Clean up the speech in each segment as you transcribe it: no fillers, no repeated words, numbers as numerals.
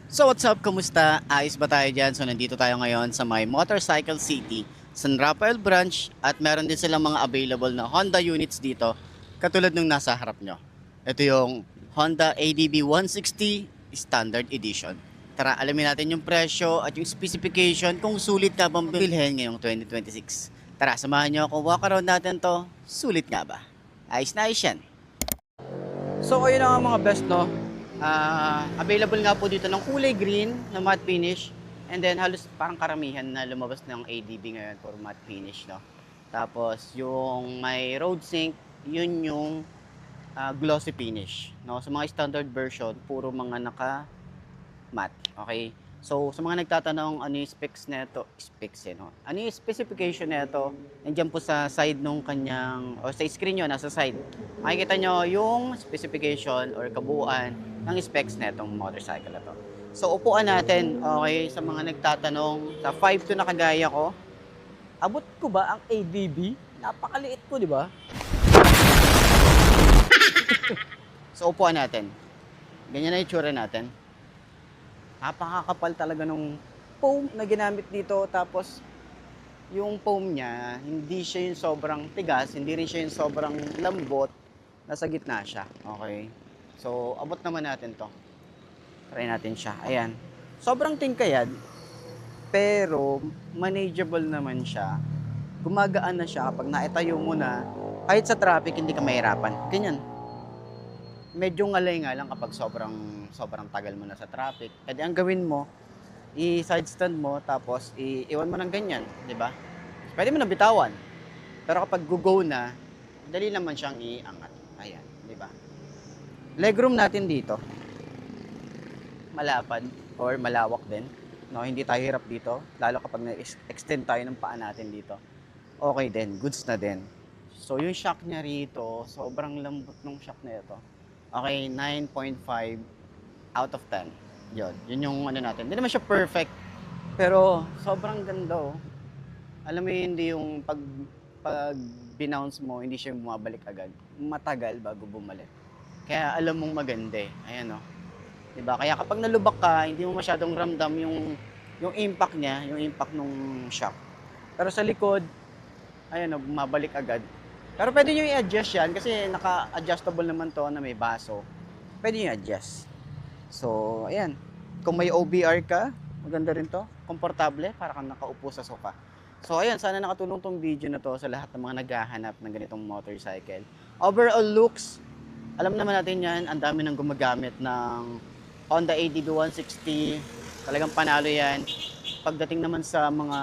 So what's up, kumusta? Ayos ba tayo dyan? So nandito tayo ngayon sa my Motorcycle City, San Rafael branch, at meron din silang mga available na Honda units dito, katulad nung nasa harap nyo. Ito yung Honda ADB 160 Standard Edition. Tara, alamin natin yung presyo at yung specification kung sulit ka bang bilhin ngayong 2026. Tara, samahan nyo ako, walk around natin to. Sulit nga ba? Ayos na ayos yan. So ayun na nga mga best, no? Available nga po dito ng kulay green na matte finish, and then halos parang karamihan na lumabas ng ADB ngayon for matte finish, no? Tapos yung may road sync, yun yung glossy finish, no? Sa mga standard version, puro mga naka matte. Okay, so sa mga nagtatanong ano yung specs no? Ano yung specification nito, nandiyan po sa side nung kanyang, o sa screen nyo, nasa side makikita nyo yung specification or kabuuan ng specs netong motorcycle na to. So upuan natin, okay, sa mga nagtatanong, sa 5'2" na kagaya ko, abot ko ba ang ADB? Napakaliit ko, di ba? So upuan natin, ganyan na yung tsura natin. Napakakapal talaga nung foam na ginamit dito. Tapos yung foam niya, hindi siya yung sobrang tigas, hindi rin siya yung sobrang lambot, nasa gitna siya. Okay, so abot naman natin to, try natin siya. Ayan, sobrang tingkayad pero manageable naman siya, gumagaan na siya kapag naitayo mo na. Kahit sa traffic hindi ka mahirapan, ganyan. Medyo ngalay nga lang kapag sobrang tagal mo na sa traffic. Kasi ang gawin mo, i-side stand mo, tapos iwan mo ng ganyan, di ba? Pwede mo na bitawan. Pero kapag go na, dali naman siyang iangat. Ayan, di ba? Legroom natin dito, malapad or malawak din. No, hindi tayo hirap dito, lalo kapag na-extend tayo ng paa natin dito. Okay din, goods na din. So yung shock niya rito, sobrang lambot ng shock na ito. Okay, 9.5 out of 10. Yun yung ano natin. Hindi naman siya perfect, pero sobrang ganda, oh. Alam mo yun, hindi yung pag binounce mo, hindi siya bumabalik agad. Matagal bago bumalik. Kaya alam mong maganda, eh. Ayan, oh. Diba? Kaya kapag nalubak ka, hindi mo masyadong ramdam yung impact niya, yung impact ng shock. Pero sa likod, ayan, oh, bumabalik agad. Pero pwede nyo i-adjust yan kasi naka-adjustable naman to na may baso. Pwede nyo i-adjust. So, ayan. Kung may OBR ka, maganda rin to. Komportable, para kang nakaupo sa sofa. So, ayan. Sana nakatulong tong video na to sa lahat ng mga naghahanap ng ganitong motorcycle. Overall looks, alam naman natin yan. Ang dami nang gumagamit ng Honda ADB 160. Talagang panalo yan. Pagdating naman sa mga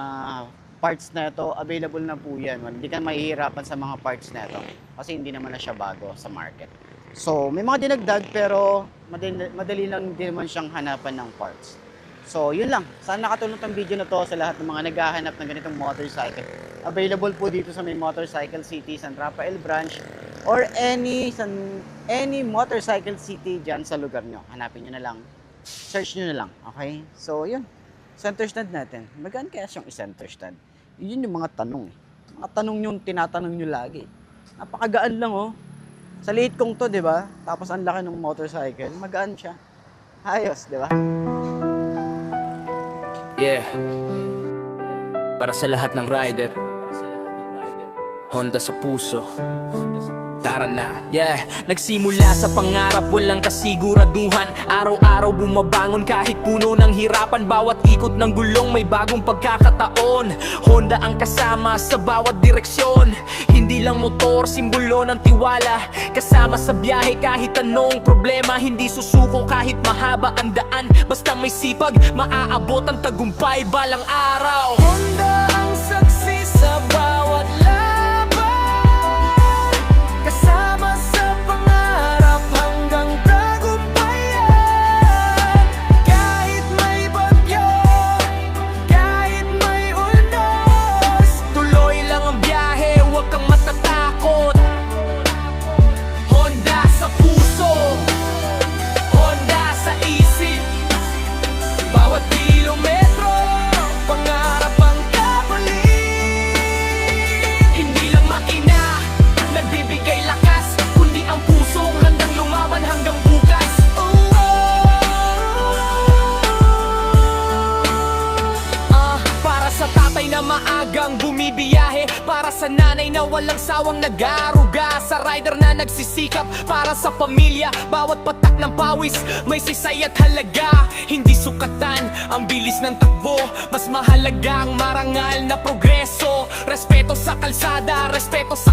parts na ito, available na po yan. Hindi ka mahihirapan sa mga parts na ito kasi hindi naman na siya bago sa market. So, may mga dinagdag pero madali lang din naman siyang hanapan ng parts. So, yun lang. Sana nakatulong tong video na to sa lahat ng mga naghahanap ng ganitong motorcycle. Available po dito sa may Motorcycle City, San Rafael branch, or any Motorcycle City dyan sa lugar nyo. Hanapin nyo na lang. Search nyo na lang. Okay? So, yun. Center stand natin. Magkano kaya siyang i-center stand? Yun yung mga tanong, eh. Mga tanong yung tinatanong nyo lagi. Napakagaan lang, oh. Sa liit kong to, di ba? Tapos ang laki ng motorcycle. Magaan siya. Ayos, di ba? Yeah. Para sa lahat ng rider, Honda sa puso. Tara na, yeah. Nagsimula sa pangarap, walang kasiguraduhan. Araw-araw bumabangon kahit puno ng hirapan. Bawat ikot ng gulong may bagong pagkakataon. Honda ang kasama sa bawat direksyon. Hindi lang motor, simbolo ng tiwala. Kasama sa biyahe kahit anong problema. Hindi susuko kahit mahaba ang daan. Basta may sipag, maaabot ang tagumpay balang araw. Honda ang saksi sa bawat kasama sa pangarap hanggang tagumpayan. Kahit may bagyo, kahit may unos, tuloy lang ang biyahe, huwag kang matatakot. Honda sa puso, Honda sa isip. Bawat kilometro, pangarap ang maagang bumibiyahe para sa nanay na walang sawang nag-aaruga, sa rider na nagsisikap para sa pamilya. Bawat patak ng pawis may sisay at halaga. Hindi sukatan ang bilis ng takbo, mas mahalaga ang marangal na progreso. Respeto sa kalsada, respeto sa